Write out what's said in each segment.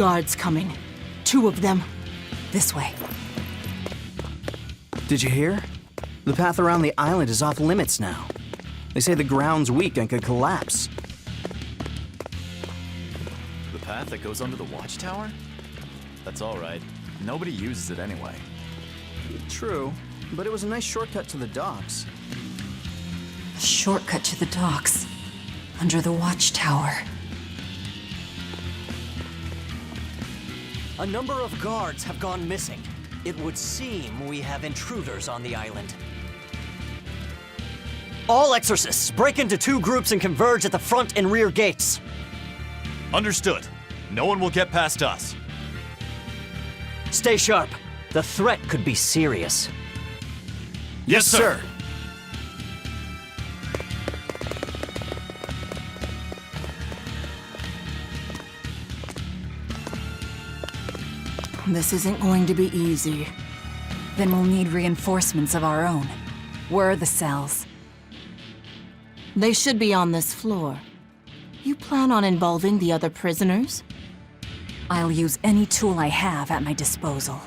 guards coming. 2 of them. This way. Did you hear? The path around the island is off limits now. They say the ground's weak and could collapse. The path that goes under the watchtower? That's all right. Nobody uses it anyway. True, but it was a nice shortcut to the docks. A shortcut to the docks. Under the watchtower. A number of guards have gone missing. It would seem we have intruders on the island. All exorcists, break into 2 groups and converge at the front and rear gates. Understood. No one will get past us. Stay sharp. The threat could be serious. Yes, sir. This isn't going to be easy. Then we'll need reinforcements of our own. Where are the cells? They should be on this floor. You plan on involving the other prisoners? I'll use any tool I have at my disposal.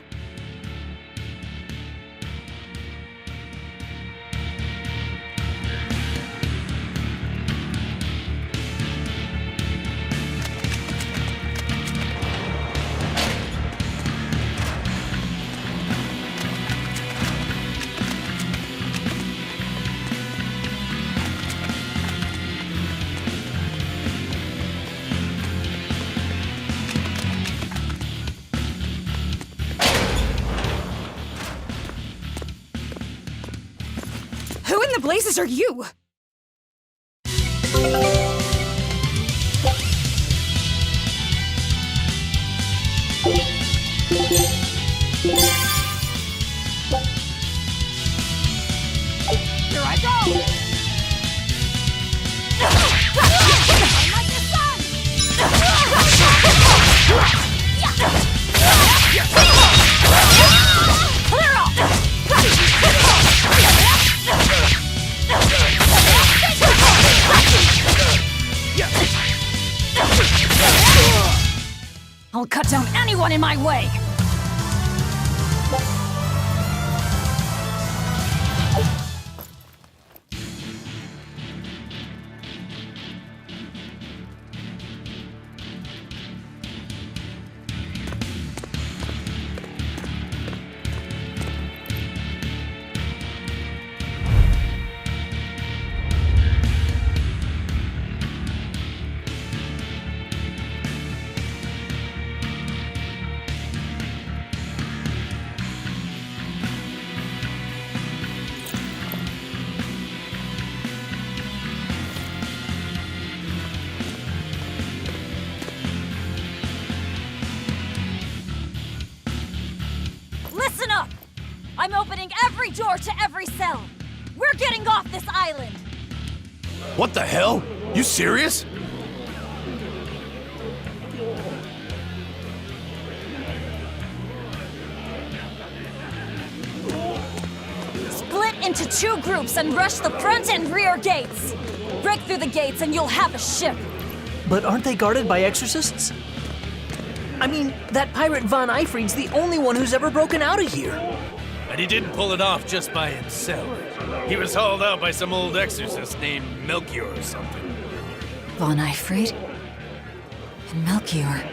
Who in the blazes are you? Here I go! I'm like the sun! Clear off! I'll cut down anyone in my way! Listen up! I'm opening every door to every cell! We're getting off this island! What the hell? You serious? Split into 2 groups and rush the front and rear gates! Break through the gates and you'll have a ship! But aren't they guarded by exorcists? I mean, that pirate Von Eifried's the only one who's ever broken out of here. And he didn't pull it off just by himself. He was hauled out by some old exorcist named Melchior or something. Von Eifried? And Melchior.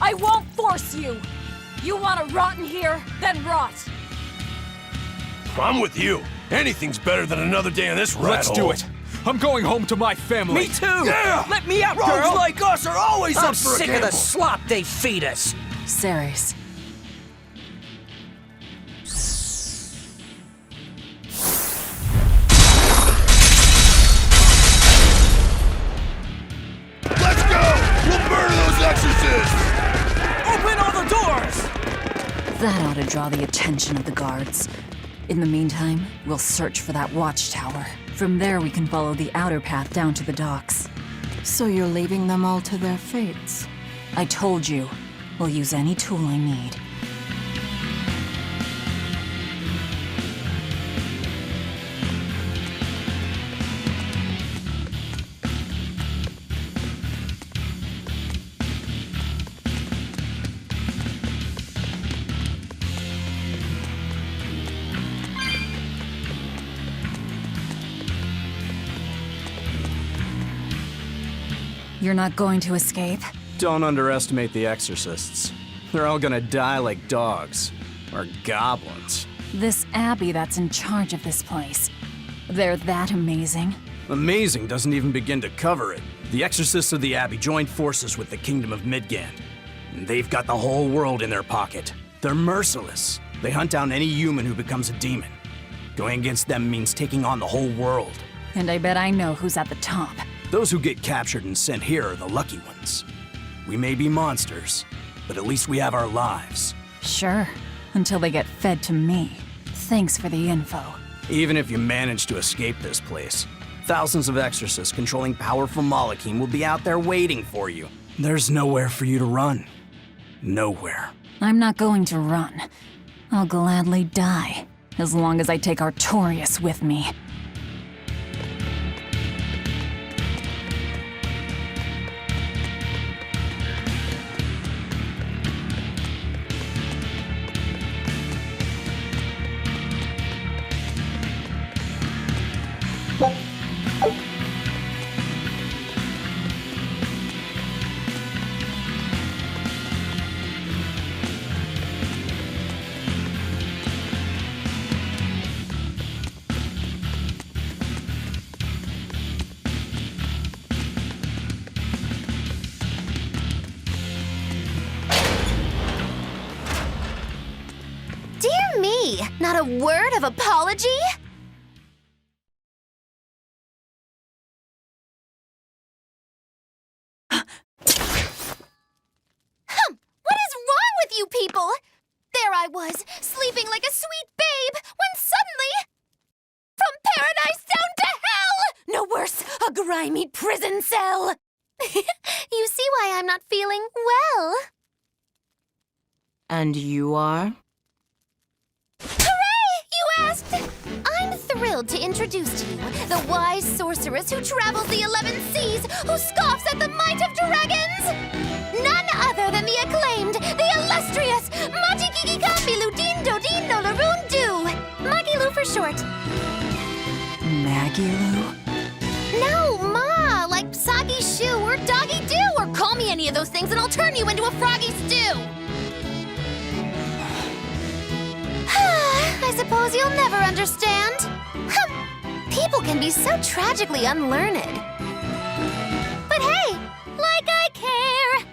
I won't force you! You want to rot in here? Then rot! I'm with you. Anything's better than another day in this rat Let's do it. I'm going home to my family. Me too! Yeah! Let me out, Rogues girl! like us are always I'm up for a sick of the gamble. slop they feed us! Ceres. Let's go! We'll murder those exorcists! Open all the doors! That ought to draw the attention of the guards. In the meantime, we'll search for that watchtower. From there, we can follow the outer path down to the docks. So you're leaving them all to their fates? I told you, we'll use any tool I need. You're not going to escape? Don't underestimate the exorcists. They're all gonna die like dogs. Or goblins. This abbey that's in charge of this place. They're that amazing? Amazing doesn't even begin to cover it. The exorcists of the abbey joined forces with the kingdom of Midgand. And they've got the whole world in their pocket. They're merciless. They hunt down any human who becomes a demon. Going against them means taking on the whole world. And I bet I know who's at the top. Those who get captured and sent here are the lucky ones. We may be monsters, but at least we have our lives. Sure, until they get fed to me. Thanks for the info. Even if you manage to escape this place, thousands of exorcists controlling powerful Malachim will be out there waiting for you. There's nowhere for you to run. Nowhere. I'm not going to run. I'll gladly die, as long as I take Artorias with me. Dear me, not a word of apology? What is wrong with you people? There I was, sleeping like a sweet babe, when suddenly... From paradise down to hell! No worse, a grimy prison cell! You see why I'm not feeling well. And you are? Hooray! You asked! I'm thrilled to introduce to you the wise sorceress who travels the 11 seas, who scoffs at the might of dragons! None other than the acclaimed, the illustrious Machikiki Kambilu Dindo Dino Laroon Du! Magilu for short. Magilu? No, Ma, like Soggy Shoe or Doggy Doo, or call me any of those things and I'll turn you into a froggy stew! I suppose you'll never understand. People can be so tragically unlearned. But hey, like I care!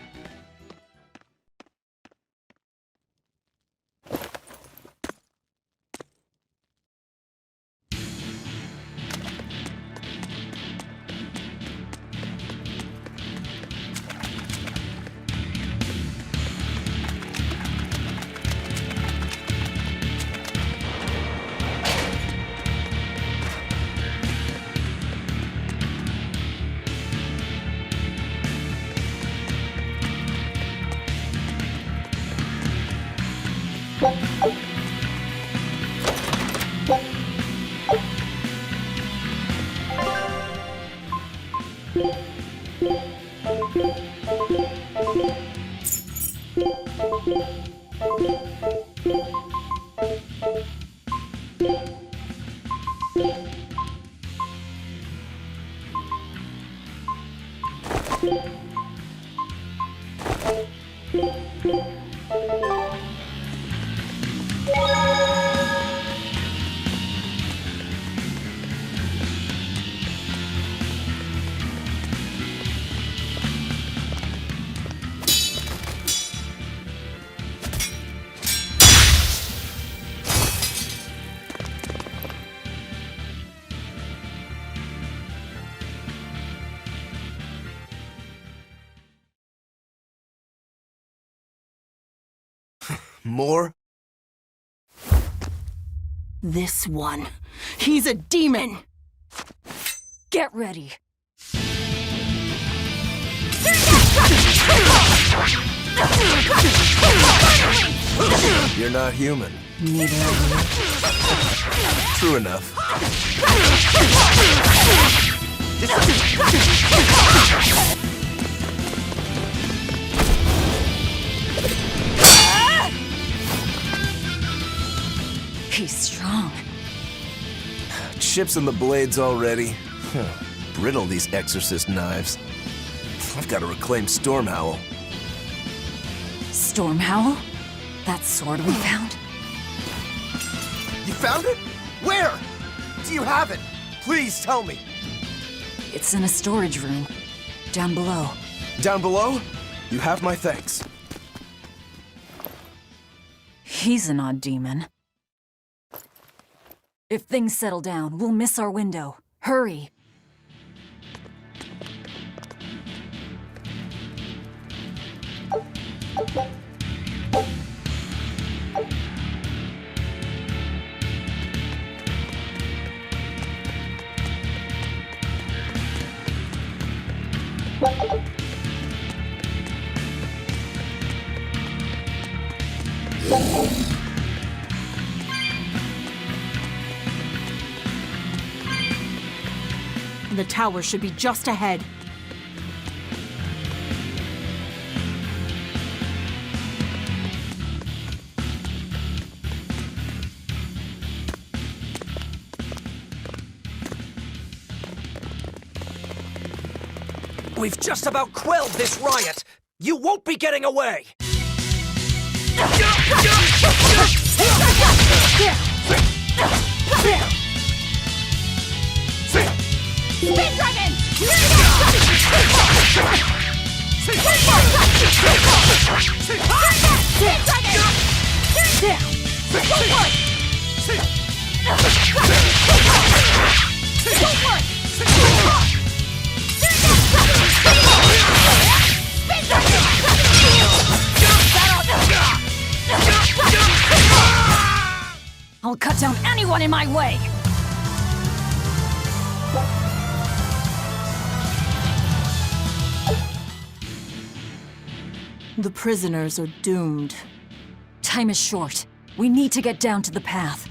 More? This one. He's a demon! Get ready. You're not human. Neither of you. True enough. He's strong. Chips in the blades already. Brittle, these exorcist knives. I've got to reclaim Stormhowl. Stormhowl? That sword we found? You found it? Where? Do you have it? Please tell me. It's in a storage room. Down below. Down below? You have my thanks. He's an odd demon. If things settle down, we'll miss our window. Hurry! The tower should be just ahead. We've just about quelled this riot. You won't be getting away. Speed Dragon! I'll cut down anyone in my way! The prisoners are doomed. Time is short. We need to get down to the path.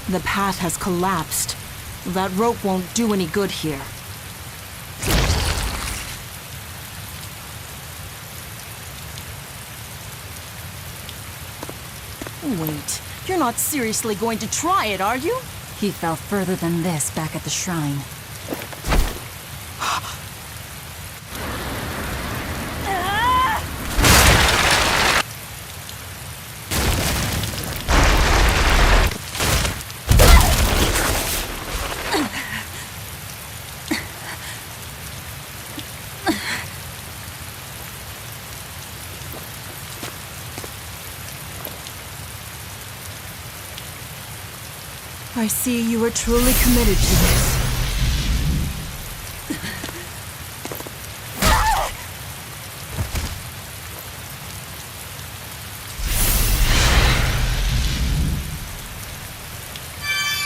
The path has collapsed. That rope won't do any good here. Wait, you're not seriously going to try it, are you? He fell further than this back at the shrine. I see you are truly committed to this.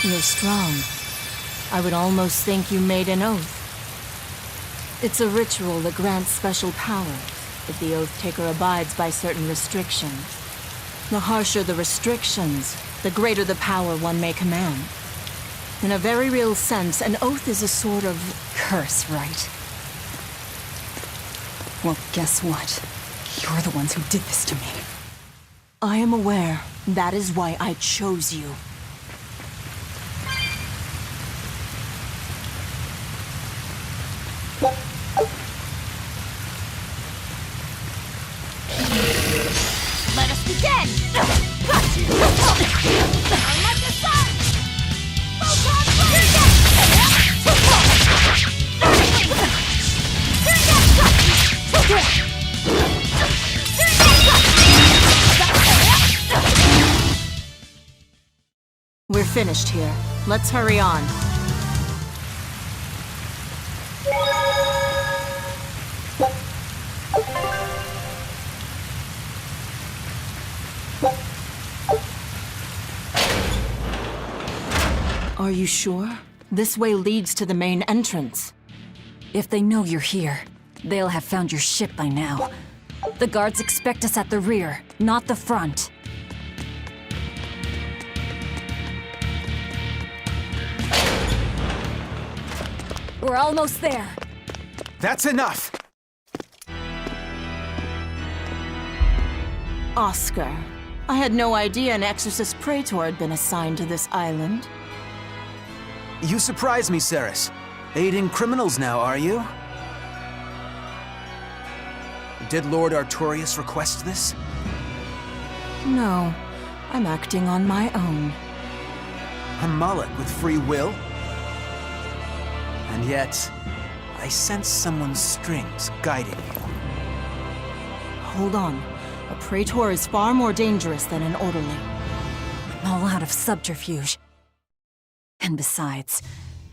You're strong. I would almost think you made an oath. It's a ritual that grants special powers if the oath taker abides by certain restrictions. The harsher the restrictions, the greater the power one may command. In a very real sense, an oath is a sort of Curse, right? Well, guess what? You're the ones who did this to me. I am aware. That is why I chose you. Let us begin! Unlike the sun! Photon We're finished here. Let's hurry on. Are you sure? This way leads to the main entrance. If they know you're here, they'll have found your ship by now. The guards expect us at the rear, not the front. We're almost there. That's enough! Oscar, I had no idea an Exorcist Praetor had been assigned to this island. You surprise me, Ceres. Aiding criminals now, are you? Did Lord Artorius request this? No, I'm acting on my own. A Moloch with free will? And yet, I sense someone's strings guiding you. Hold on. A Praetor is far more dangerous than an orderly. I'm all out of subterfuge. And besides,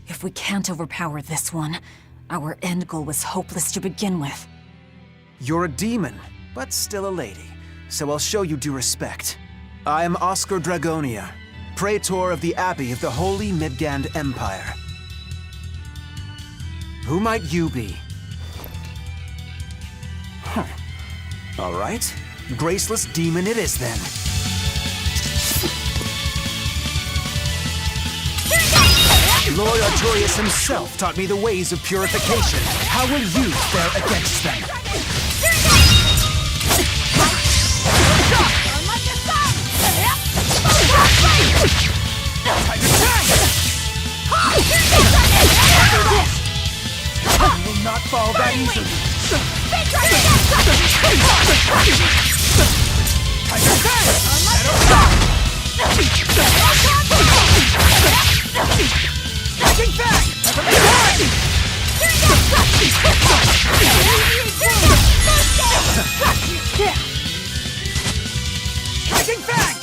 if we can't overpower this one, our end goal was hopeless to begin with. You're a demon, but still a lady, so I'll show you due respect. I am Oscar Dragonia, Praetor of the Abbey of the Holy Midgand Empire. Who might you be? Huh. All right. Graceless demon it is then. Lord Artorius himself taught me the ways of purification. How will you fare against them? I will not fall that easily. Taking back! Taking back!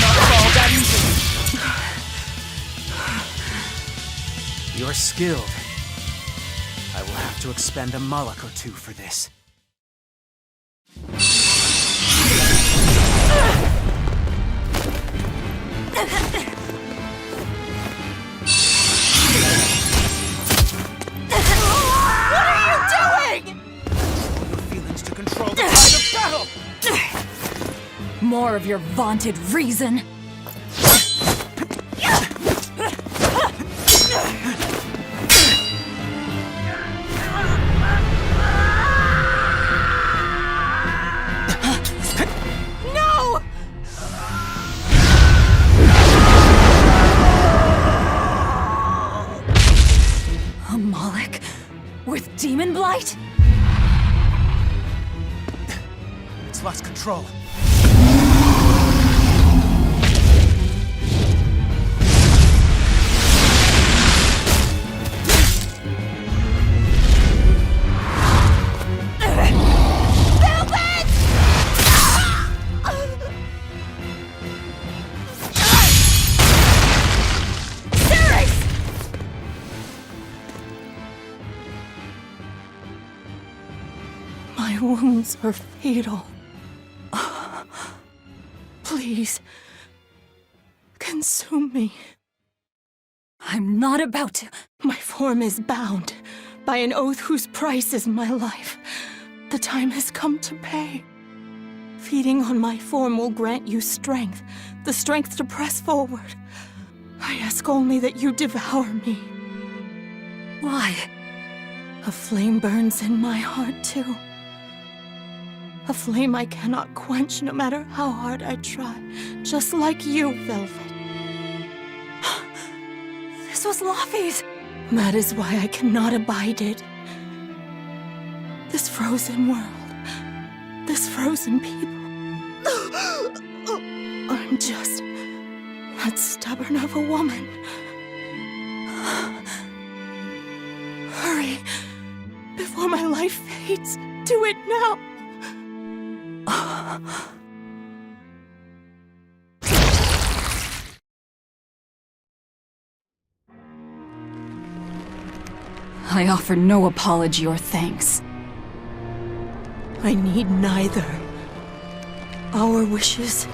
Not fall that easily. You're skilled. I will have to expend a Moloch or two for this. More of your vaunted reason. No! A Moloch with demon blight? It's lost control. My wounds are fatal. Please, consume me. I'm not about to. My form is bound by an oath whose price is my life. The time has come to pay. Feeding on my form will grant you strength, the strength to press forward. I ask only that you devour me. Why? A flame burns in my heart, too. A flame I cannot quench no matter how hard I try. Just like you, Velvet. This was Laffy's. That is why I cannot abide it. This frozen world. This frozen people. I'm just that stubborn of a woman. Hurry, before my life fades. Do it now. I offer no apology or thanks. I need neither. Our wishes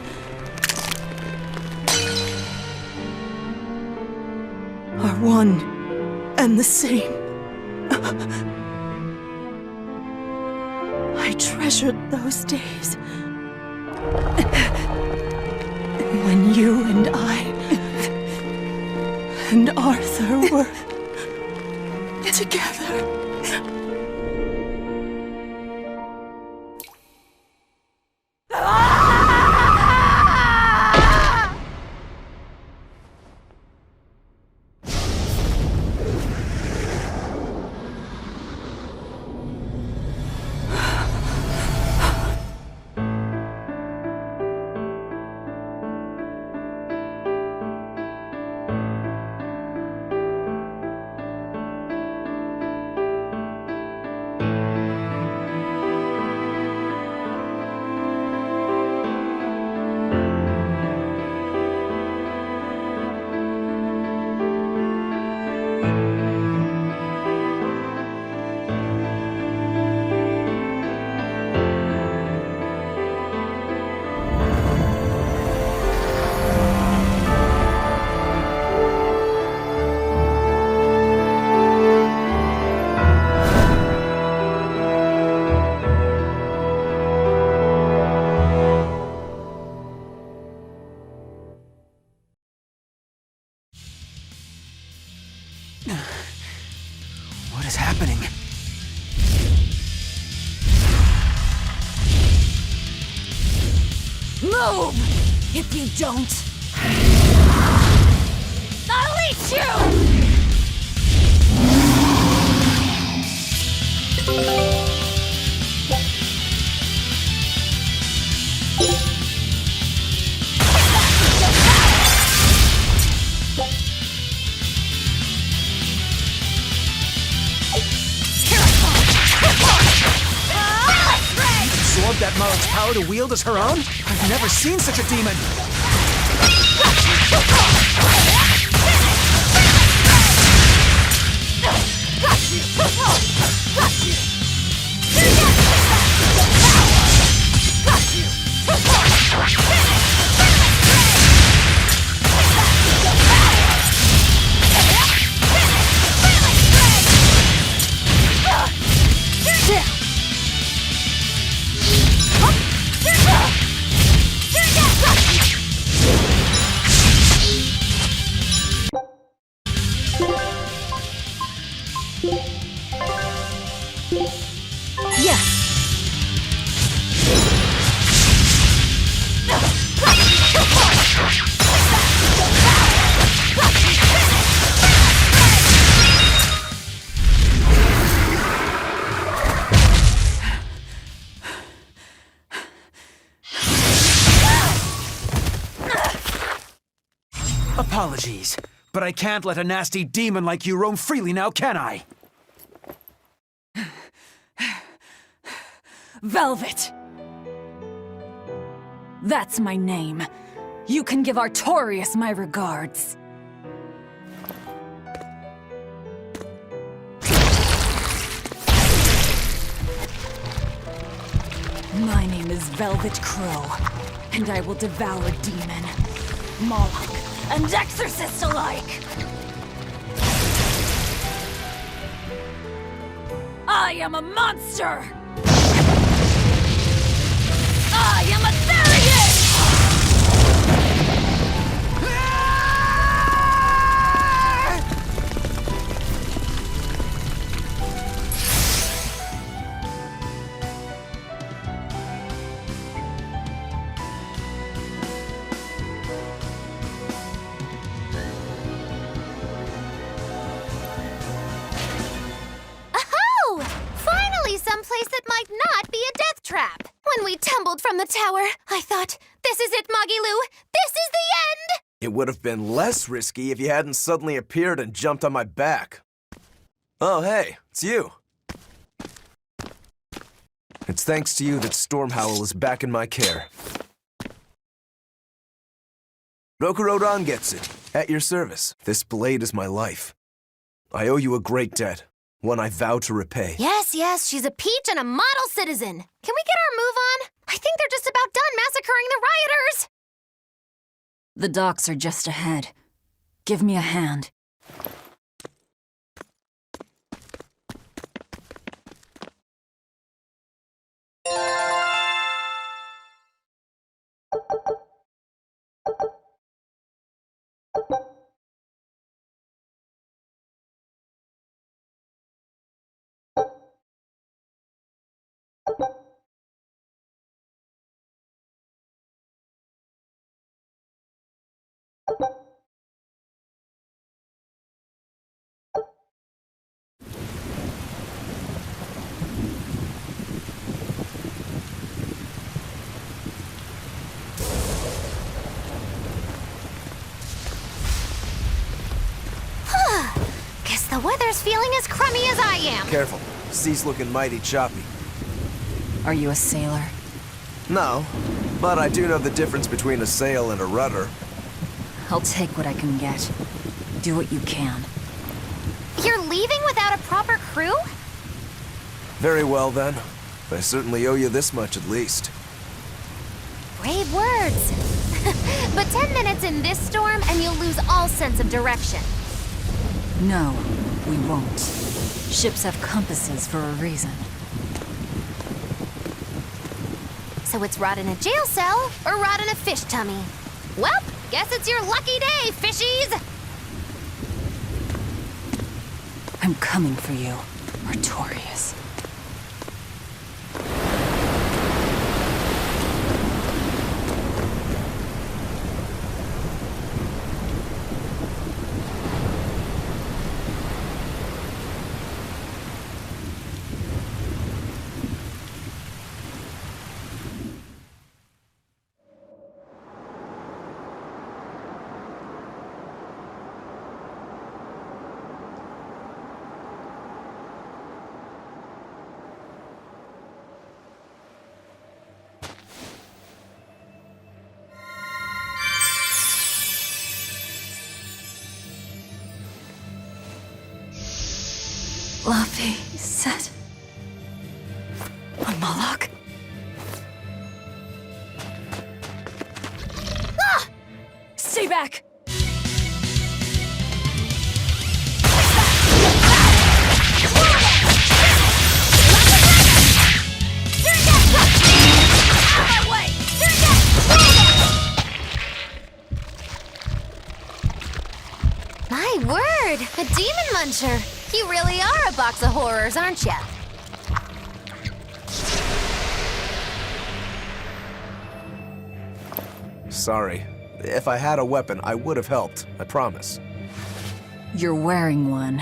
are one and the same. I treasured those days when you and I and Arthur were together. What is happening? Move! If you don't, I'll eat you! Absorbed that Marl's power to wield as her own? I've never seen such a demon! Apologies, but I can't let a nasty demon like you roam freely now, can I? Velvet! That's my name. You can give Artorias my regards. My name is Velvet Crow, and I will devour demon, Moloch, and exorcist alike! I am a monster! I am a Therian! Aho! Finally someplace that might not be a death trap. When we tumbled from the tower, I thought, this is it, Moggy-Loo. This is the end! It would have been less risky if you hadn't suddenly appeared and jumped on my back. Oh, hey, it's you. It's thanks to you that Stormhowl is back in my care. Rokurodan gets it. At your service. This blade is my life. I owe you a great debt. One I vow to repay. Yes, yes, she's a peach and a model citizen. Can we get our move on? I think they're just about done massacring the rioters. The docks are just ahead. Give me a hand. Guess the weather's feeling as crummy as I am. Careful. Sea's looking mighty choppy. Are you a sailor? No, but I do know the difference between a sail and a rudder. I'll take what I can get. Do what you can. You're leaving without a proper crew? Very well then. I certainly owe you this much at least. Brave words. But 10 minutes in this storm and you'll lose all sense of direction. No, we won't. Ships have compasses for a reason. So it's rot in a jail cell or rot in a fish tummy. Well, guess it's your lucky day, fishies! I'm coming for you, Artorias. Luffy said... a Moloch? Ah! Stay back! My word, a demon muncher. You really are a box of horrors, aren't ya? Sorry. If I had a weapon, I would have helped. I promise. You're wearing one.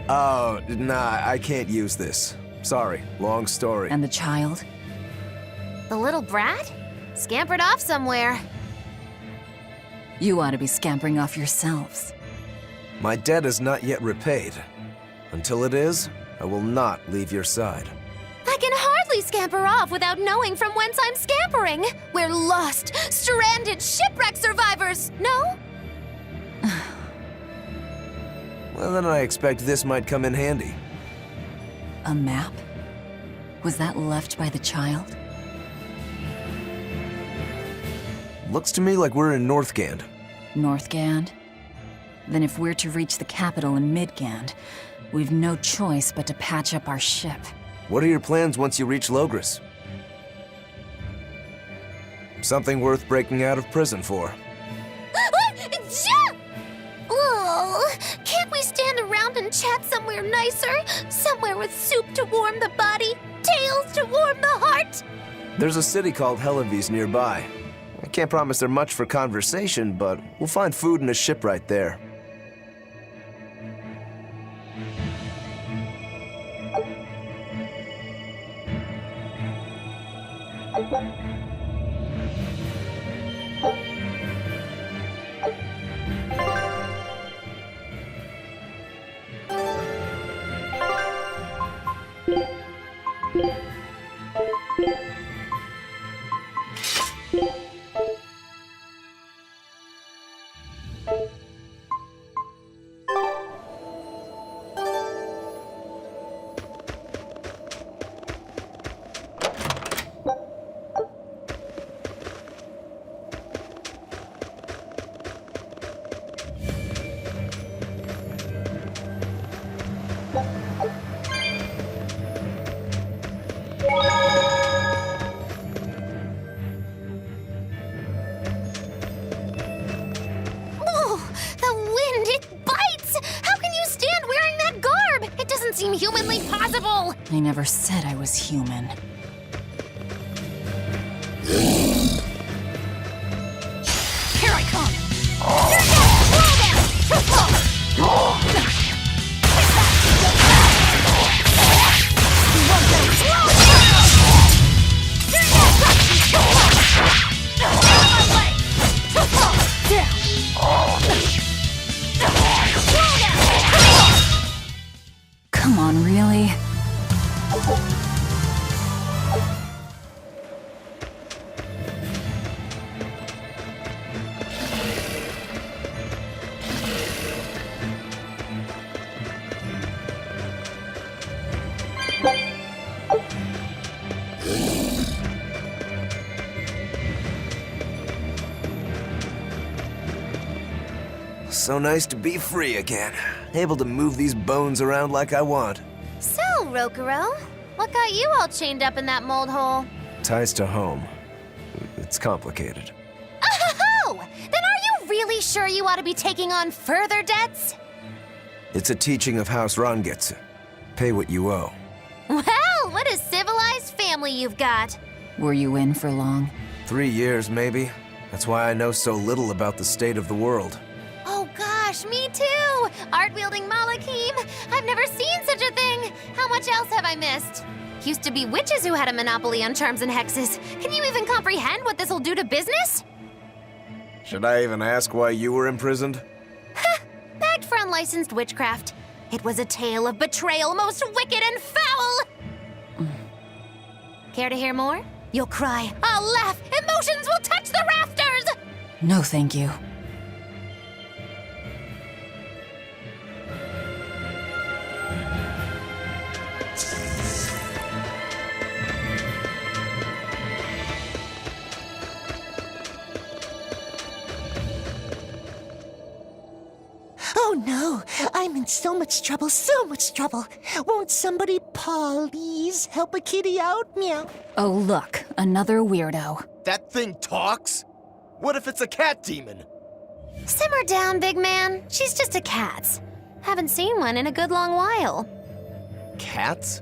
Oh, nah, I can't use this. Sorry, long story. And the child? The little brat? Scampered off somewhere. You ought to be scampering off yourselves. My debt is not yet repaid. Until it is, I will not leave your side. I can hardly scamper off without knowing from whence I'm scampering. We're lost, stranded, shipwreck survivors, no? Well, then I expect this might come in handy. A map? Was that left by the child? Looks to me like we're in Northgand. Northgand? Then if we're to reach the capital in Midgand, we've no choice but to patch up our ship. What are your plans once you reach Logris? Something worth breaking out of prison for. Oh, can't we stand around and chat somewhere nicer? Somewhere with soup to warm the body, tales to warm the heart? There's a city called Helavis nearby. I can't promise they're much for conversation, but we'll find food and a ship right there. humanly possible! I never said I was human. Here I come! Come on, really? So nice to be free again. Able to move these bones around like I want. So, Rokuro, what got you all chained up in that mold hole? Ties to home. It's complicated. Oh! Then are you really sure you ought to be taking on further debts? It's a teaching of House Rangetsu. Pay what you owe. Well, what a civilized family you've got. Were you in for long? 3 years, maybe. That's why I know so little about the state of the world. Oh gosh, me too! Art-wielding Malakim! I've never seen such a thing! How much else have I missed? Used to be witches who had a monopoly on charms and hexes. Can you even comprehend what this'll do to business? Should I even ask why you were imprisoned? Ha! Bagged for unlicensed witchcraft. It was a tale of betrayal most wicked and foul! Care to hear more? You'll cry, I'll laugh, emotions will touch the rafters! No, thank you. Oh no, I'm in so much trouble, so much trouble. Won't somebody please help a kitty out? Meow. Oh, look, another weirdo. That thing talks? What if it's a cat demon? Simmer down, big man. She's just a cat. Haven't seen one in a good long while. Cats?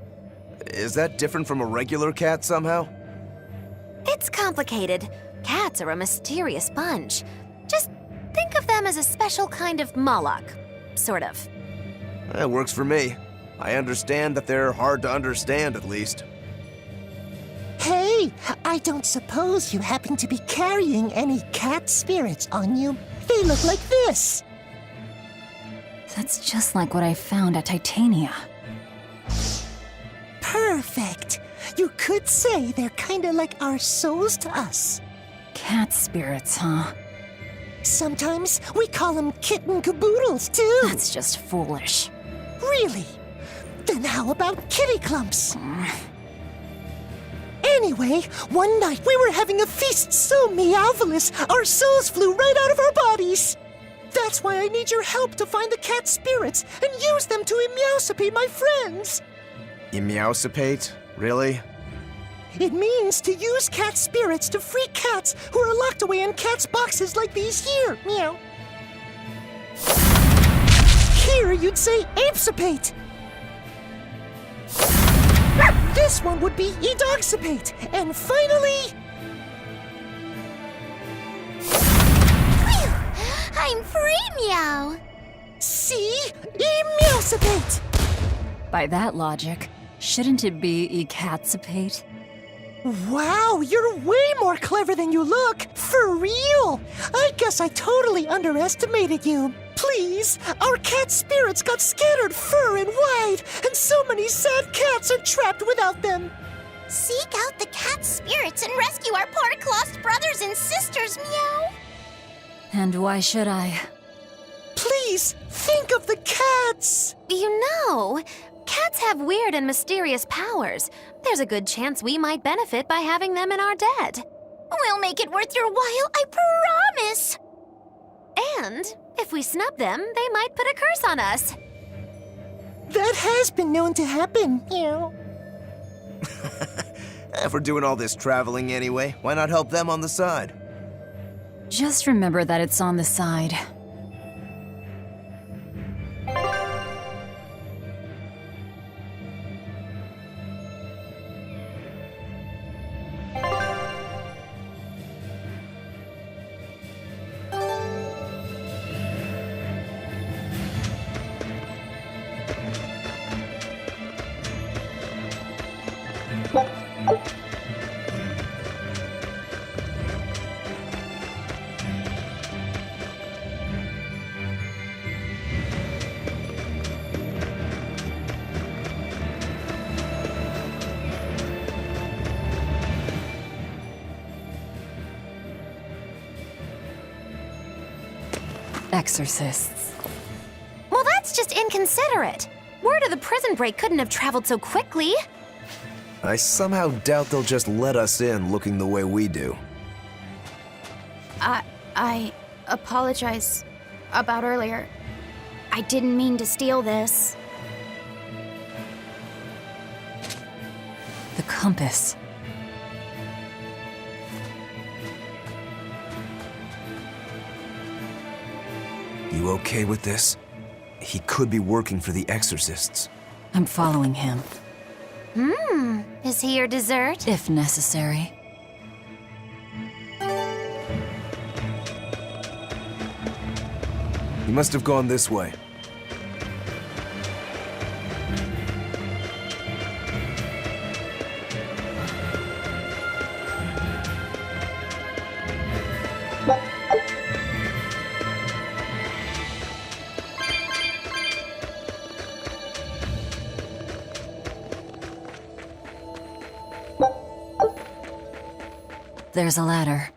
Is that different from a regular cat somehow? It's complicated. Cats are a mysterious bunch. Just think of them as a special kind of Moloch. Sort of. That works for me. I understand that they're hard to understand, at least. Hey, I don't suppose you happen to be carrying any cat spirits on you. They look like this. That's just like what I found at Titania. Perfect. You could say they're kinda like our souls to us. Cat spirits, huh? Sometimes we call them kitten caboodles, too. That's just foolish. Really? Then how about kitty clumps? Anyway, one night we were having a feast so meowvelous, our souls flew right out of our bodies. That's why I need your help to find the cat spirits and use them to emeowsipate my friends. Emeowsipate? Really? It means to use cat spirits to free cats who are locked away in cats' boxes like these here. Meow. Here you'd say apesipate. This one would be edogsipate. And finally... Phew! I'm free, meow! See? Emeowsipate! By that logic, shouldn't it be ecatsipate? Wow, you're way more clever than you look! For real! I guess I totally underestimated you. Please, our cat spirits got scattered far and wide, and so many sad cats are trapped without them. Seek out the cat spirits and rescue our poor lost brothers and sisters, meow! And why should I? Please, think of the cats! You know, cats have weird and mysterious powers. There's a good chance we might benefit by having them in our debt. We'll make it worth your while, I promise! And if we snub them, they might put a curse on us. That has been known to happen, meow. If we're doing all this traveling anyway, why not help them on the side? Just remember that it's on the side. Exorcists. Well, that's just inconsiderate. Word of the prison break couldn't have traveled so quickly. I somehow doubt they'll just let us in looking the way we do. I apologize about earlier. I didn't mean to steal this. The compass. You okay with this? He could be working for the Exorcists. I'm following him. Is he your dessert? If necessary. He must have gone this way. There's a ladder.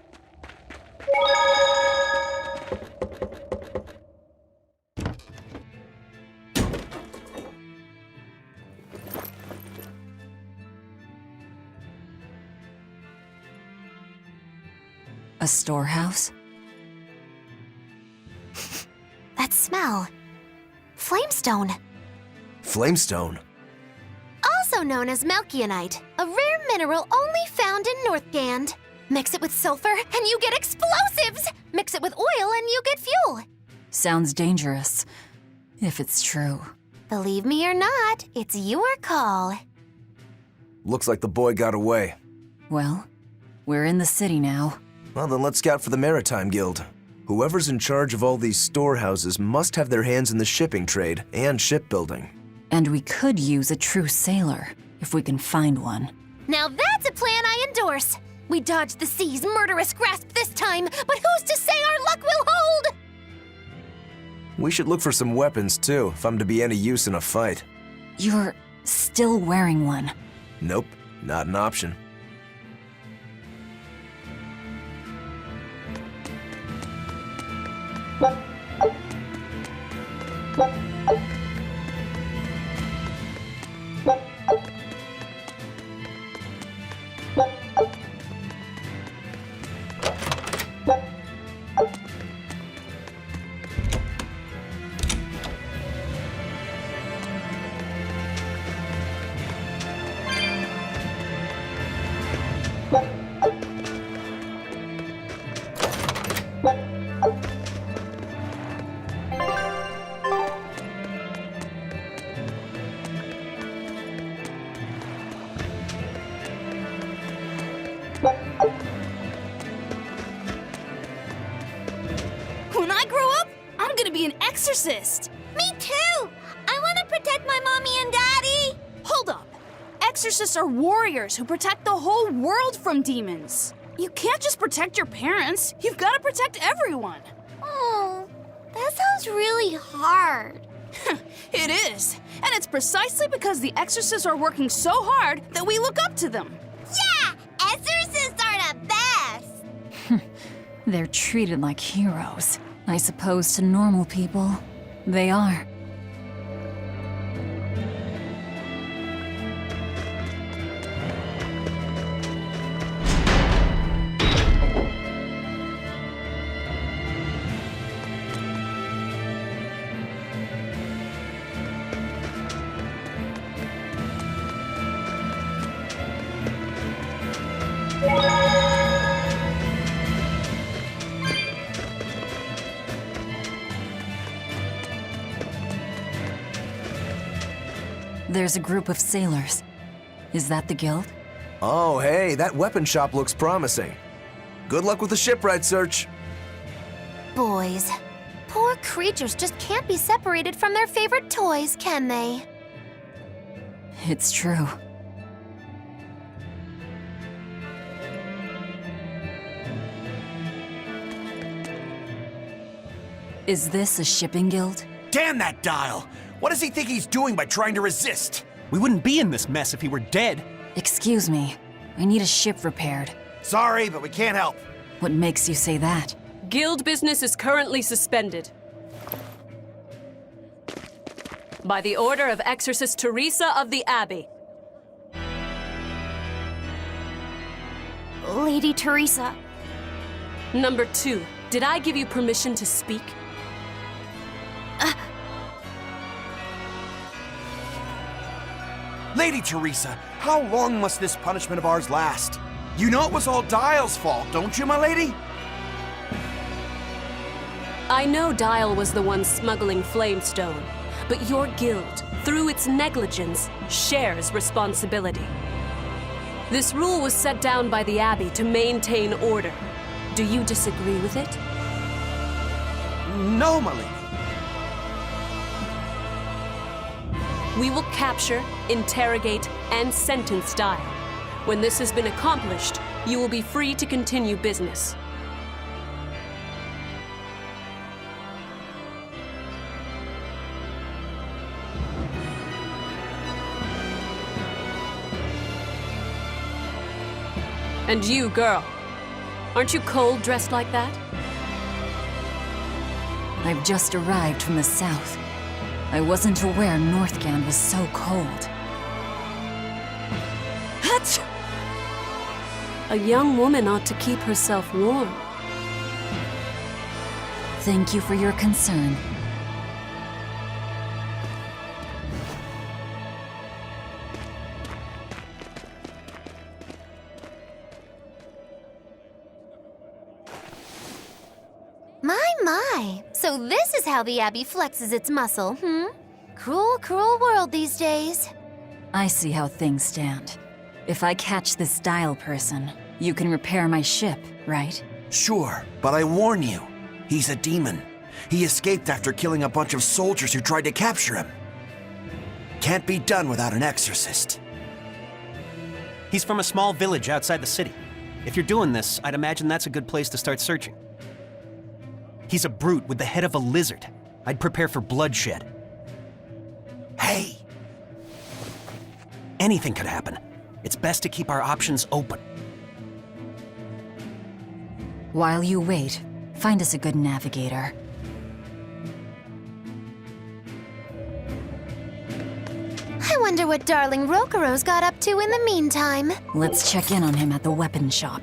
A storehouse? That smell. Flamestone. Flamestone? Also known as Melchionite, a rare mineral only found in Northgand. Mix it with sulfur and you get explosives! Mix it with oil and you get fuel. Sounds dangerous, if it's true. Believe me or not, it's your call. Looks like the boy got away. Well, we're in the city now. Well, then let's scout for the Maritime Guild. Whoever's in charge of all these storehouses must have their hands in the shipping trade and shipbuilding. And we could use a true sailor, if we can find one. Now that's a plan I endorse. We dodged the sea's murderous grasp this time, but who's to say our luck will hold? We should look for some weapons, too, if I'm to be any use in a fight. You're still wearing one. Nope, not an option. When I grow up, I'm gonna be an exorcist. Me too! I want to protect my mommy and daddy! Hold up. Exorcists are warriors who protect the whole world from demons. You can't just protect your parents. You've got to protect everyone. Oh, that sounds really hard. It is. And it's precisely because the exorcists are working so hard that we look up to them. Yeah! Exorcists are the best! They're treated like heroes. I suppose to normal people, they are. There's a group of sailors. Is that the guild? Oh, hey, that weapon shop looks promising. Good luck with the shipwright search. Boys, poor creatures just can't be separated from their favorite toys, can they? It's true. Is this a shipping guild? Damn that dial! What does he think he's doing by trying to resist? We wouldn't be in this mess if he were dead. Excuse me. I need a ship repaired. Sorry, but we can't help. What makes you say that? Guild business is currently suspended. By the order of Exorcist Teresa of the Abbey. Lady Teresa. Number 2, did I give you permission to speak? Lady Teresa, how long must this punishment of ours last? You know it was all Dial's fault, don't you, my lady? I know Dial was the one smuggling Flamestone, but your guild, through its negligence, shares responsibility. This rule was set down by the Abbey to maintain order. Do you disagree with it? No, my lady. We will capture, interrogate, and sentence Dial. When this has been accomplished, you will be free to continue business. And you, girl, aren't you cold dressed like that? I've just arrived from the south. I wasn't aware Northgand was so cold. Hatch! A young woman ought to keep herself warm. Thank you for your concern. My. So this is how the Abbey flexes its muscle, Cruel, cruel world these days. I see how things stand. If I catch this Dial person, you can repair my ship, right? Sure, but I warn you, he's a demon. He escaped after killing a bunch of soldiers who tried to capture him. Can't be done without an exorcist. He's from a small village outside the city. If you're doing this, I'd imagine that's a good place to start searching. He's a brute with the head of a lizard. I'd prepare for bloodshed. Hey! Anything could happen. It's best to keep our options open. While you wait, find us a good navigator. I wonder what darling Rokuro's got up to in the meantime. Let's check in on him at the weapon shop.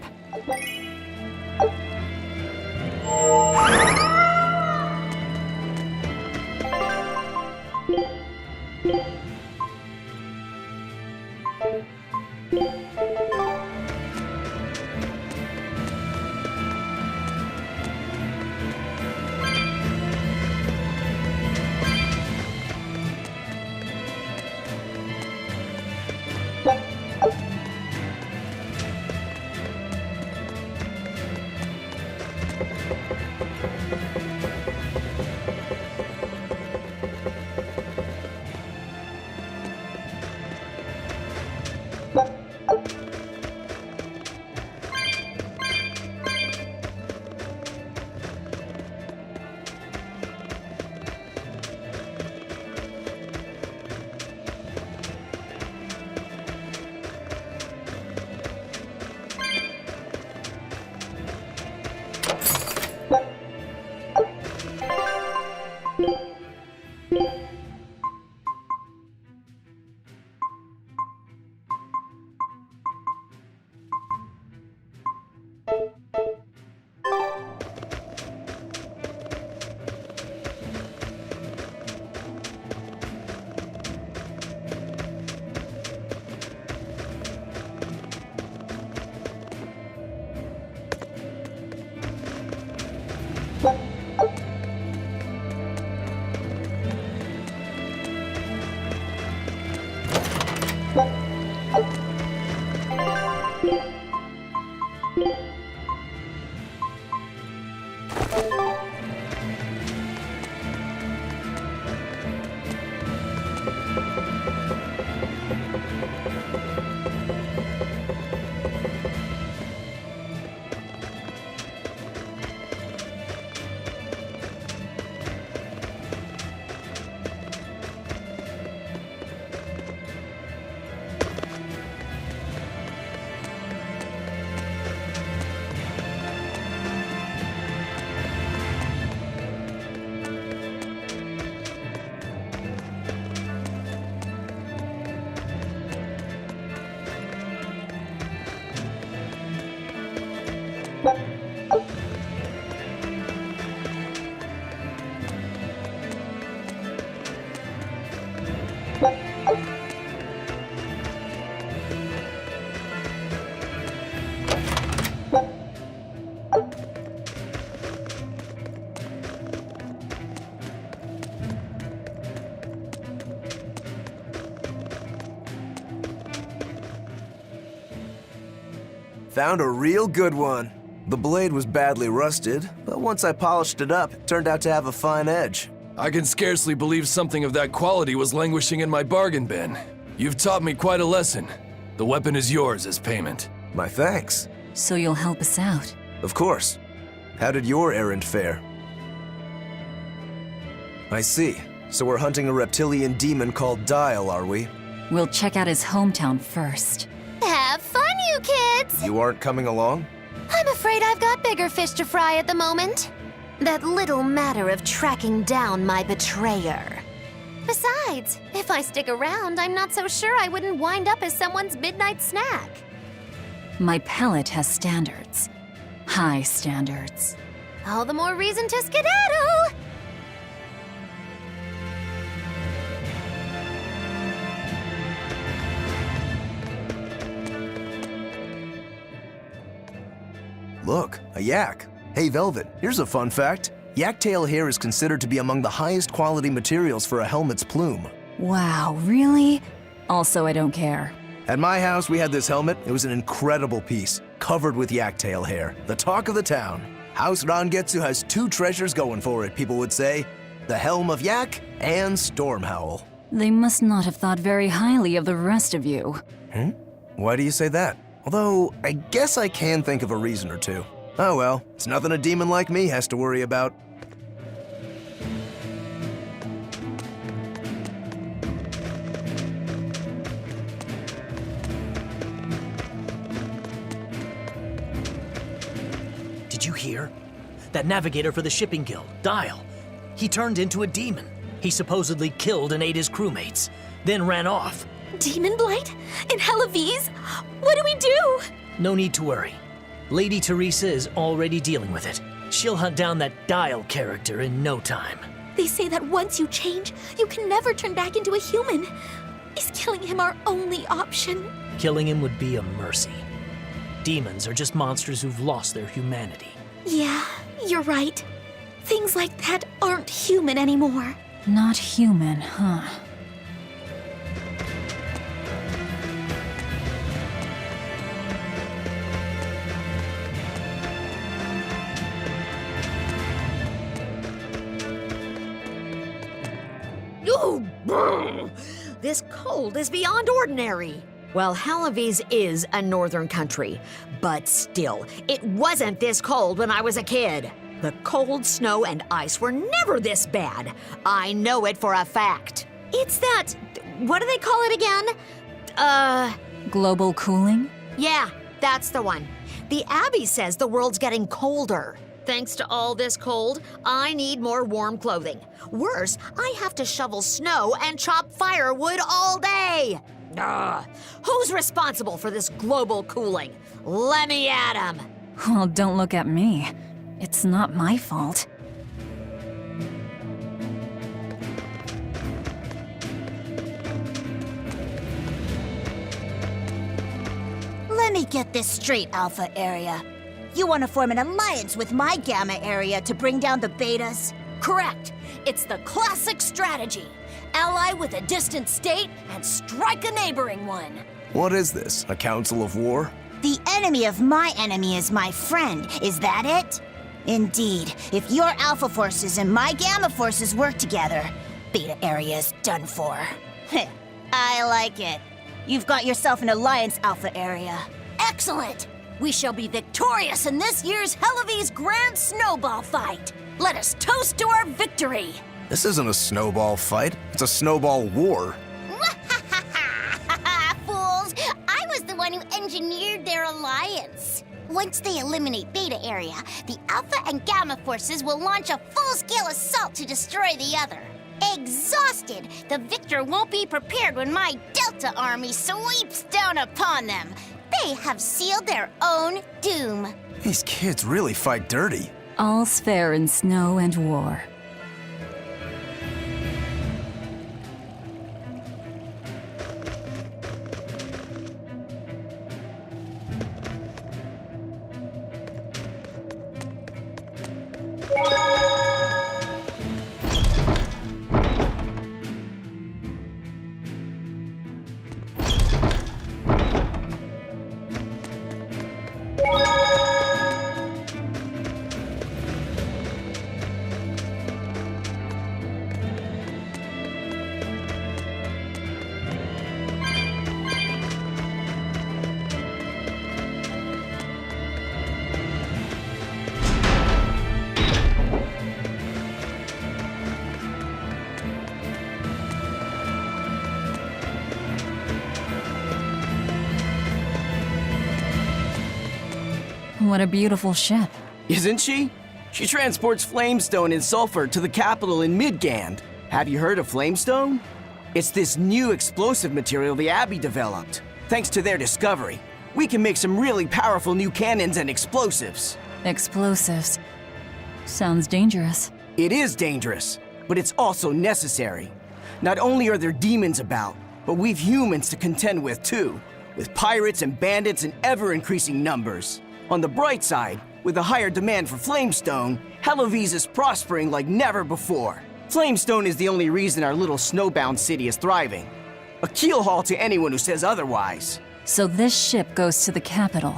Found a real good one. The blade was badly rusted, but once I polished it up, it turned out to have a fine edge. I can scarcely believe something of that quality was languishing in my bargain bin. You've taught me quite a lesson. The weapon is yours as payment. My thanks. So you'll help us out? Of course. How did your errand fare? I see. So we're hunting a reptilian demon called Dial, are we? We'll check out his hometown first. Have fun, you kids! You aren't coming along? I'm afraid I've got bigger fish to fry at the moment. That little matter of tracking down my betrayer. Besides, if I stick around, I'm not so sure I wouldn't wind up as someone's midnight snack. My pellet has standards. High standards. All the more reason to skedaddle! Look, a yak. Hey, Velvet, here's a fun fact. Yak tail hair is considered to be among the highest quality materials for a helmet's plume. Wow, really? Also, I don't care. At my house, we had this helmet. It was an incredible piece, covered with yak tail hair. The talk of the town. House Rangetsu has two treasures going for it, people would say. The Helm of Yak and Stormhowl. They must not have thought very highly of the rest of you. Why do you say that? Although, I guess I can think of a reason or two. Oh well, it's nothing a demon like me has to worry about. Did you hear? That navigator for the shipping guild, Dial. He turned into a demon. He supposedly killed and ate his crewmates, then ran off. Demon Blight? In Hellawes? What do we do? No need to worry. Lady Teresa is already dealing with it. She'll hunt down that Dial character in no time. They say that once you change, you can never turn back into a human. Is killing him our only option? Killing him would be a mercy. Demons are just monsters who've lost their humanity. Yeah, you're right. Things like that aren't human anymore. Not human, huh? Ooh, brr. This cold is beyond ordinary. Well, Hellawes is a northern country, but still, it wasn't this cold when I was a kid. The cold, snow, and ice were never this bad. I know it for a fact. It's that, what do they call it again? Global cooling? Yeah, that's the one. The Abbey says the world's getting colder. Thanks to all this cold, I need more warm clothing. Worse, I have to shovel snow and chop firewood all day. Ugh. Who's responsible for this global cooling? Let me at 'em. Well, don't look at me. It's not my fault. Let me get this straight, Alpha Area. You want to form an alliance with my Gamma Area to bring down the Betas? Correct. It's the classic strategy. Ally with a distant state and strike a neighboring one. What is this, a council of war? The enemy of my enemy is my friend. Is that it? Indeed. If your Alpha forces and my Gamma forces work together, Beta Area is done for. I like it. You've got yourself an alliance, Alpha Area. Excellent! We shall be victorious in this year's Hellawes Grand Snowball Fight. Let us toast to our victory. This isn't a snowball fight, it's a snowball war. Fools! I was the one who engineered their alliance. Once they eliminate Beta Area, the Alpha and Gamma forces will launch a full-scale assault to destroy the other. Exhausted, the victor won't be prepared when my Delta army sweeps down upon them. They have sealed their own doom. These kids really fight dirty. All's fair in snow and war. What a beautiful ship. Isn't she? She transports flamestone and sulfur to the capital in Midgand. Have you heard of flamestone? It's this new explosive material the Abbey developed. Thanks to their discovery, we can make some really powerful new cannons and explosives. Explosives. Sounds dangerous. It is dangerous, but it's also necessary. Not only are there demons about, but we've humans to contend with too, with pirates and bandits in ever-increasing numbers. On the bright side, with a higher demand for flamestone, Hellawes is prospering like never before. Flamestone is the only reason our little snowbound city is thriving. A keelhaul to anyone who says otherwise. So this ship goes to the capital.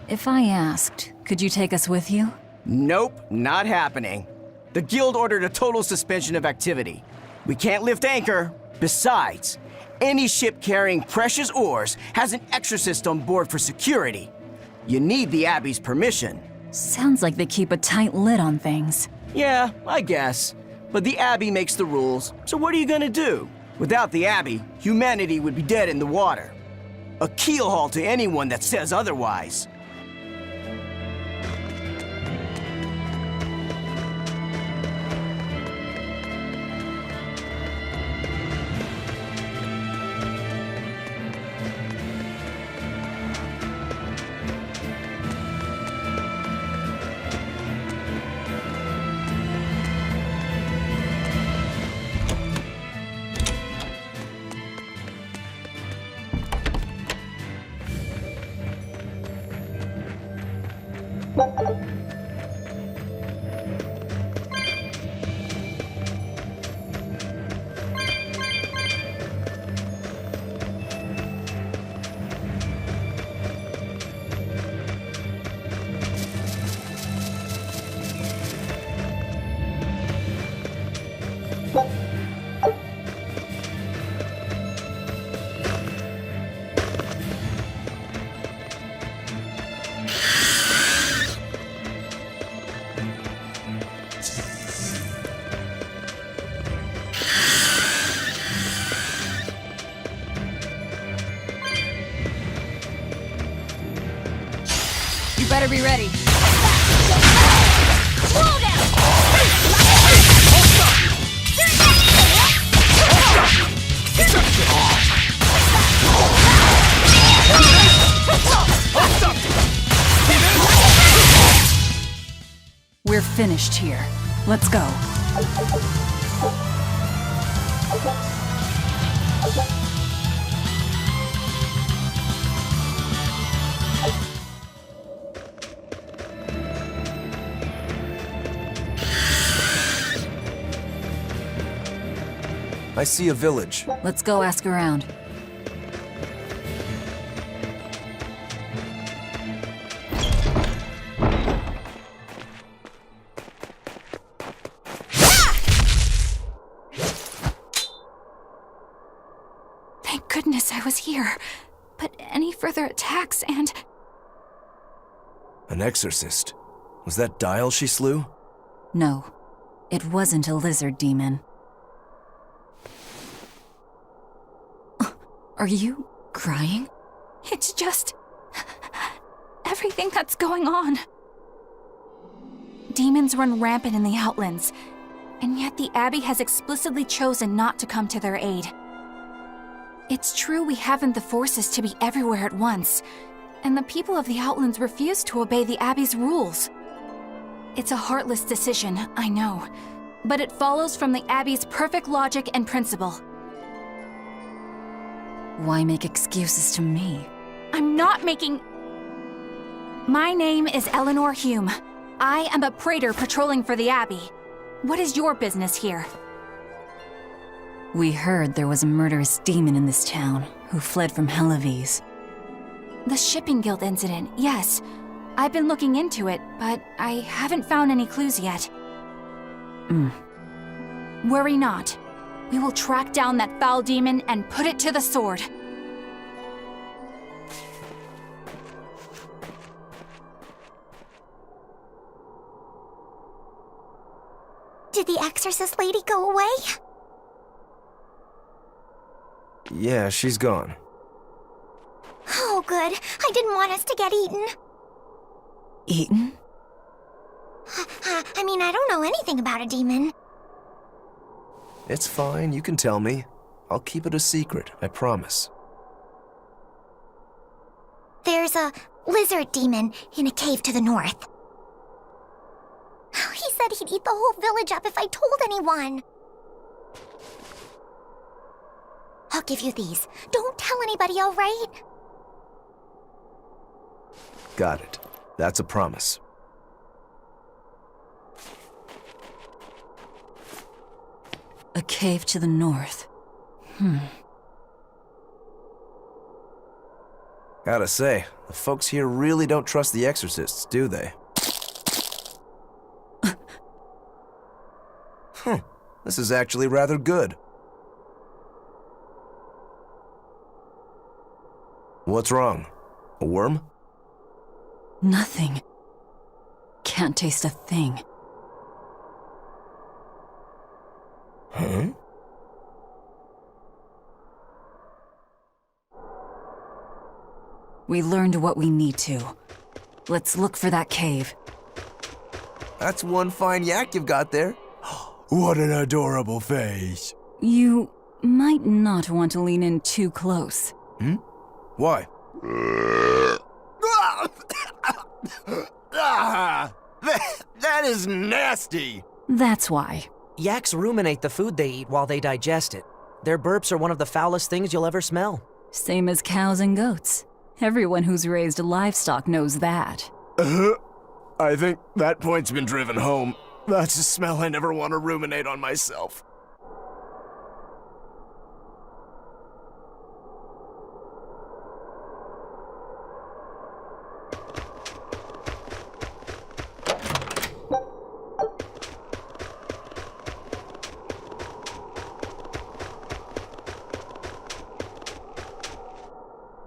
If I asked, could you take us with you? Nope, not happening. The guild ordered a total suspension of activity. We can't lift anchor. Besides, any ship carrying precious ores has an exorcist on board for security. You need the Abbey's permission. Sounds like they keep a tight lid on things. Yeah, I guess. But the Abbey makes the rules, so what are you gonna do? Without the Abbey, humanity would be dead in the water. A keelhaul to anyone that says otherwise. You better be ready. Slow down! We're finished here. Let's go. I see a village. Let's go ask around. Thank goodness I was here. But any further attacks and... An exorcist. Was that Dial she slew? No, it wasn't a lizard demon. Are you crying? It's just... everything that's going on. Demons run rampant in the Outlands, and yet the Abbey has explicitly chosen not to come to their aid. It's true we haven't the forces to be everywhere at once, and the people of the Outlands refuse to obey the Abbey's rules. It's a heartless decision, I know, but it follows from the Abbey's perfect logic and principle. Why make excuses to me? I'm not making... My name is Eleanor Hume. I am a praetor patrolling for the Abbey. What is your business here? We heard there was a murderous demon in this town who fled from Hellawes. The Shipping Guild incident, yes. I've been looking into it, but I haven't found any clues yet. Worry not. We will track down that foul demon and put it to the sword. Did the exorcist lady go away? Yeah, she's gone. Oh, good. I didn't want us to get eaten. eaten? I mean, I don't know anything about a demon. It's fine, you can tell me. I'll keep it a secret, I promise. There's a lizard demon in a cave to the north. He said he'd eat the whole village up if I told anyone. I'll give you these. Don't tell anybody, all right? Got it. That's a promise. A cave to the north. Gotta say, the folks here really don't trust the exorcists, do they? This is actually rather good. What's wrong? A worm? Nothing. Can't taste a thing. Huh? We learned what we need to. Let's look for that cave. That's one fine yak you've got there. What an adorable face. You might not want to lean in too close. Why? That is nasty! That's why. Yaks ruminate the food they eat while they digest it. Their burps are one of the foulest things you'll ever smell. Same as cows and goats. Everyone who's raised livestock knows that. I think that point's been driven home. That's a smell I never want to ruminate on myself.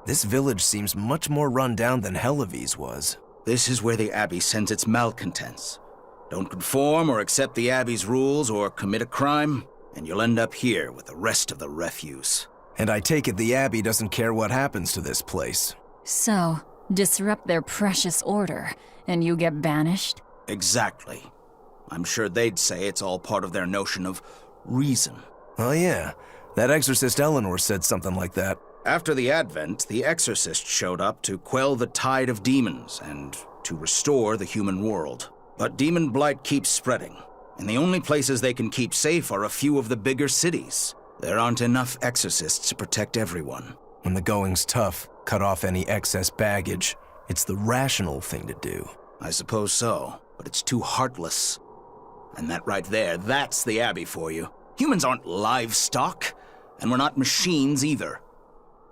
This village seems much more run down than Helavi's was. This is where the Abbey sends its malcontents. Don't conform or accept the Abbey's rules or commit a crime, and you'll end up here with the rest of the refuse. And I take it the Abbey doesn't care what happens to this place. So, disrupt their precious order, and you get banished? Exactly. I'm sure they'd say it's all part of their notion of reason. Oh yeah, that exorcist Eleanor said something like that. After the Advent, the exorcist showed up to quell the tide of demons and to restore the human world. But demon blight keeps spreading, and the only places they can keep safe are a few of the bigger cities. There aren't enough exorcists to protect everyone. When the going's tough, cut off any excess baggage. It's the rational thing to do. I suppose so, but it's too heartless. And that right there, that's the Abbey for you. Humans aren't livestock, and we're not machines either.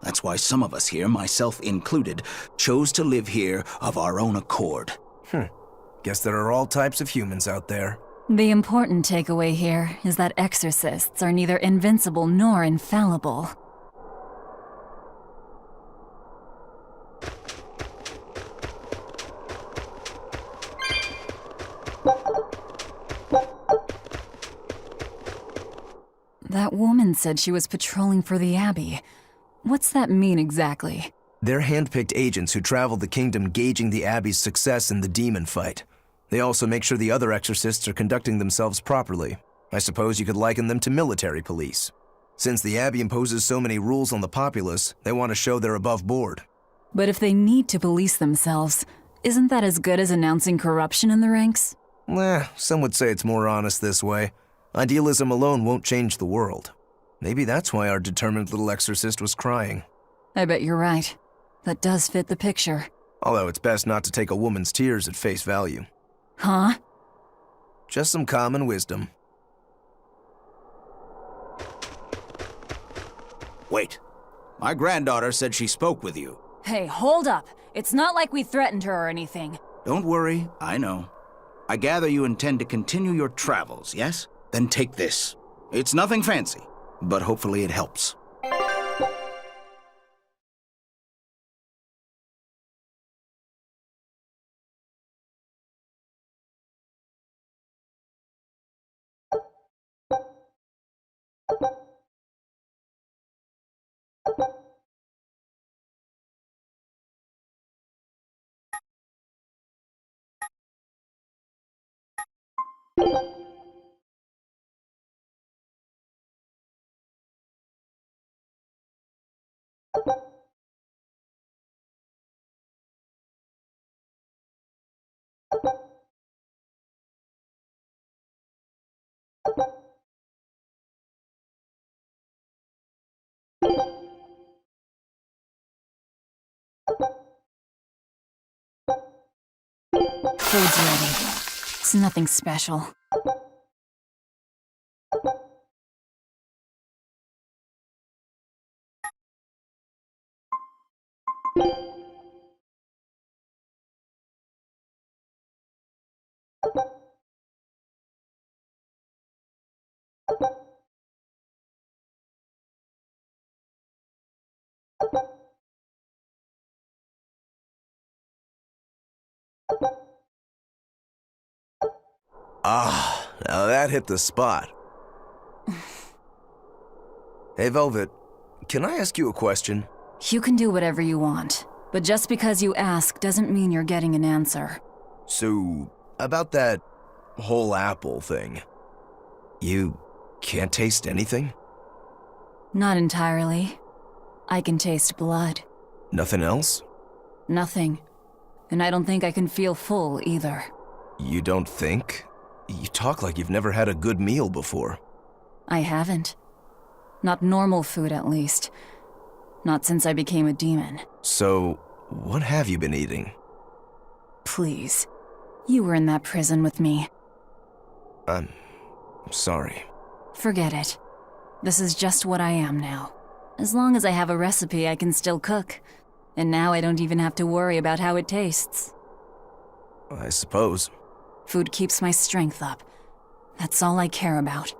That's why some of us here, myself included, chose to live here of our own accord. Guess there are all types of humans out there. The important takeaway here is that exorcists are neither invincible nor infallible. That woman said she was patrolling for the Abbey. What's that mean exactly? They're handpicked agents who travel the kingdom gauging the Abbey's success in the demon fight. They also make sure the other exorcists are conducting themselves properly. I suppose you could liken them to military police. Since the Abbey imposes so many rules on the populace, they want to show they're above board. But if they need to police themselves, isn't that as good as announcing corruption in the ranks? Some would say it's more honest this way. Idealism alone won't change the world. Maybe that's why our determined little exorcist was crying. I bet you're right. That does fit the picture. Although it's best not to take a woman's tears at face value. Huh? Just some common wisdom. Wait. My granddaughter said she spoke with you. Hey, hold up. It's not like we threatened her or anything. Don't worry, I know. I gather you intend to continue your travels, yes? Then take this. It's nothing fancy, but hopefully it helps. Food's ready. It's nothing special. Ah, now that hit the spot. Hey, Velvet, can I ask you a question? You can do whatever you want, but just because you ask doesn't mean you're getting an answer. So, about that whole apple thing, you can't taste anything? Not entirely. I can taste blood. Nothing else? Nothing. And I don't think I can feel full either. You don't think? You talk like you've never had a good meal before. I haven't. Not normal food, at least. Not since I became a demon. So, what have you been eating? Please. You were in that prison with me. I'm sorry. Forget it. This is just what I am now. As long as I have a recipe, I can still cook. And now I don't even have to worry about how it tastes. I suppose. Food keeps my strength up. That's all I care about.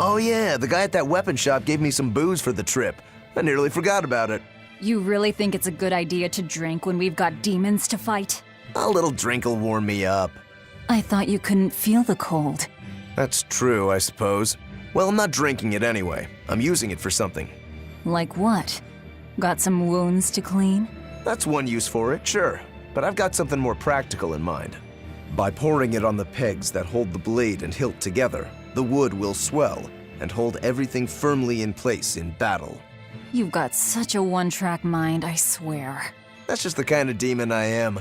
Oh yeah, the guy at that weapon shop gave me some booze for the trip. I nearly forgot about it. You really think it's a good idea to drink when we've got demons to fight? A little drink'll warm me up. I thought you couldn't feel the cold. That's true, I suppose. Well, I'm not drinking it anyway. I'm using it for something. Like what? Got some wounds to clean? That's one use for it, sure. But I've got something more practical in mind. By pouring it on the pegs that hold the blade and hilt together, the wood will swell and hold everything firmly in place in battle. You've got such a one-track mind, I swear. That's just the kind of demon I am.